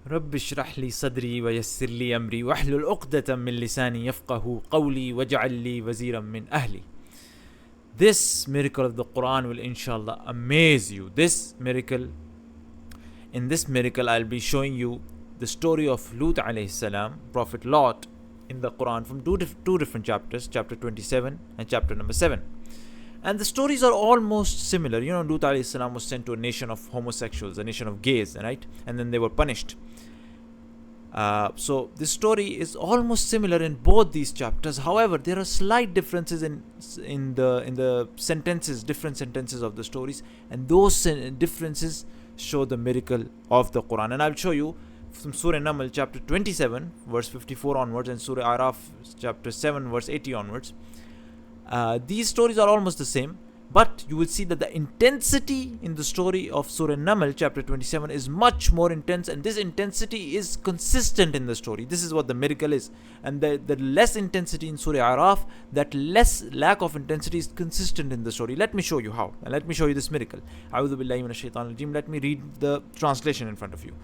رب اشرح لي صدري ويسر لي أمري واحلل عقدة من لساني يفقه قولي واجعل لي وزيرا من أهلي. This miracle of the Quran will inshallah amaze you. In this miracle I'll be showing you the story of Lut alayhi salam, Prophet Lut, in the Quran from two different chapters, chapter 27 and chapter number 7. And the stories are almost similar. You know, Lut alayhi salam was sent to a nation of homosexuals, a nation of gays, right? And then they were punished. So this story is almost similar in both these chapters. However, there are slight differences in the sentences, different sentences of the stories, and those differences show the miracle of the Quran. And I'll show you from Surah An-Naml chapter 27 verse 54 onwards and Surah Al-A'raf chapter 7 verse 80 onwards. These stories are almost the same, but you will see that the intensity in the story of Surah An-Naml chapter 27 is much more intense, and this intensity is consistent in the story. This is what the miracle is. And the less intensity in Surah Al-A'raf, that less lack of intensity is consistent in the story. Let me show you how, and let me show you this miracle. A'udhu billahi minash shaitanir rajim. Let me read the translation in front of you.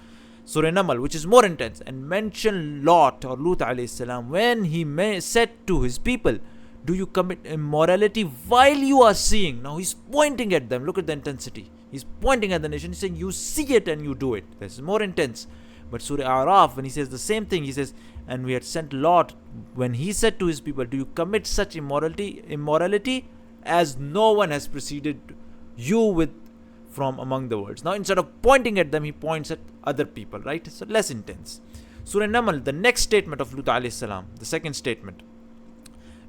Surah An-Naml, which is more intense, and mention Lut or Lut alayhi salam when he said to his people, do you commit immorality while you are seeing? Now he's pointing at them. Look at the intensity. He's pointing at the nation. He's saying, you see it and you do it. This is more intense. But Surah Al-A'raf, when he says the same thing, he says, and we had sent Lot when he said to his people, do you commit such immorality as no one has preceded you with from among the worlds? Now instead of pointing at them, he points at other people, right? So less intense. Surah An-Naml, the next statement of Lut alayhi salam, the second statement.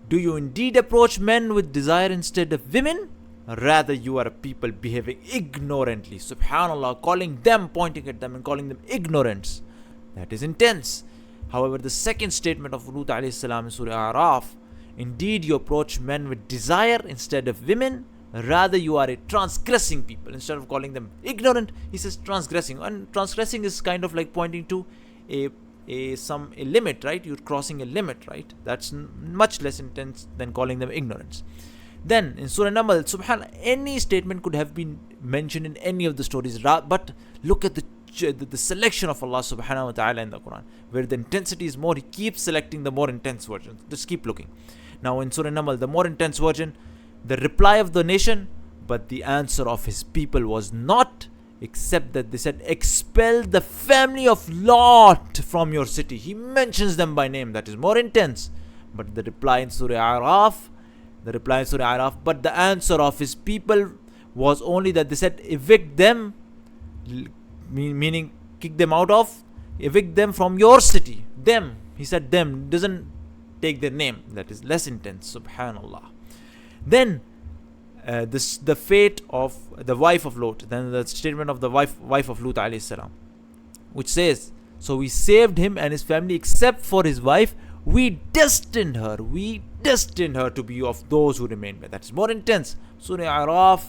Do you indeed approach men with desire instead of women? Rather, you are a people behaving ignorantly. SubhanAllah, calling them, pointing at them and calling them ignorance. That is intense. However, the second statement of Lut alayhi salam in Surah Al-A'raf, indeed you approach men with desire instead of women. Rather, you are a transgressing people. Instead of calling them ignorant, he says transgressing. And transgressing is kind of like pointing to a limit, right? You're crossing a limit, right? That's much less intense than calling them ignorance. Then in Surah An-Naml, subhanallah, any statement could have been mentioned in any of the stories, but look at the selection of Allah subhanahu wa ta'ala in the Quran, where the intensity is more. He keeps selecting the more intense version. Just keep looking. Now in Surah An-Naml, the more intense version, the reply of the nation, but the answer of his people was not, except that they said, expel the family of Lot from your city. He mentions them by name. That is more intense. But the reply in Surah Al-A'raf, but the answer of his people was only that they said, evict them, meaning kick them out of, evict them from your city. Them, he said them, doesn't take their name. That is less intense, subhanallah. Then the fate of the wife of Lut, then the statement of the wife of Lut alayhi salam, which says, so we saved him and his family except for his wife. We destined her to be of those who remained. That's more intense. Surah Al-A'raf,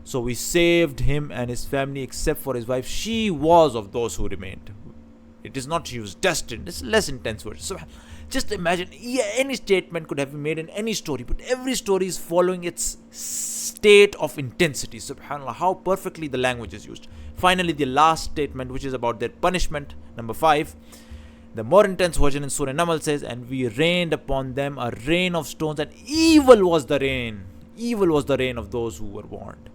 so we saved him and his family except for his wife. She was of those who remained. It is not she was destined. It's less intense word. So just imagine, any statement could have been made in any story, but every story is following its state of intensity. SubhanAllah, how perfectly the language is used. Finally, the last statement, which is about their punishment, number 5. The more intense version in Surah An-Naml says, and we rained upon them a rain of stones, and evil was the rain. Evil was the rain of those who were warned.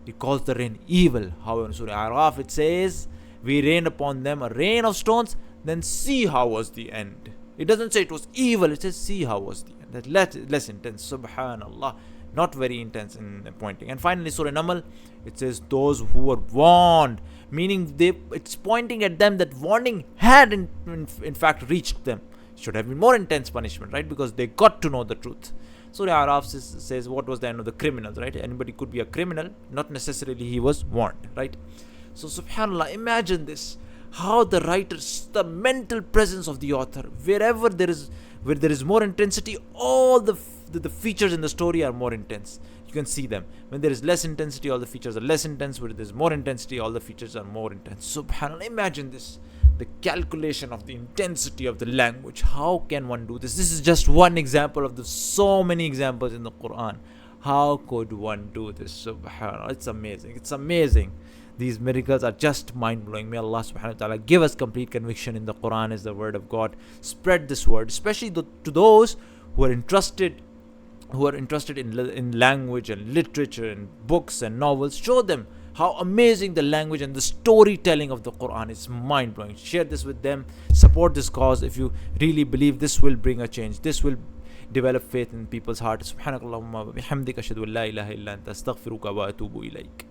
He calls the rain evil. However, in Surah Al-A'raf it says, we rained upon them a rain of stones, then see how was the end. It doesn't say it was evil, it says see how was the end. That's less intense, subhanallah. Not very intense in pointing. And finally, Surah An-Naml, it says those who were warned, meaning it's pointing at them that warning had in fact reached them. It should have been more intense punishment, right? Because they got to know the truth. Surah Al-A'raf says what was the end of the criminals, right? Anybody could be a criminal, not necessarily he was warned, right? So subhanallah, imagine this, how the writers, the mental presence of the author, where there is more intensity, all the features in the story are more intense. You can see them. When there is less intensity, all the features are less intense. Where there is more intensity, all the features are more intense. SubhanAllah, imagine this, the calculation of the intensity of the language. How can one do this? This is just one example of the so many examples in the Quran. How could one do this? SubhanAllah, it's amazing. These miracles are just mind-blowing. May Allah subhanahu wa ta'ala give us complete conviction in the Qur'an is the word of God. Spread this word, especially to those who are interested in language and literature and books and novels. Show them how amazing the language and the storytelling of the Quran is. Mind-blowing. Share this with them. Support this cause if you really believe this will bring a change. This will develop faith in people's hearts. Subhanakallahumma wa bihamdika ashhadu an la ilaha illa anta astaghfiruka wa atubu ilaik.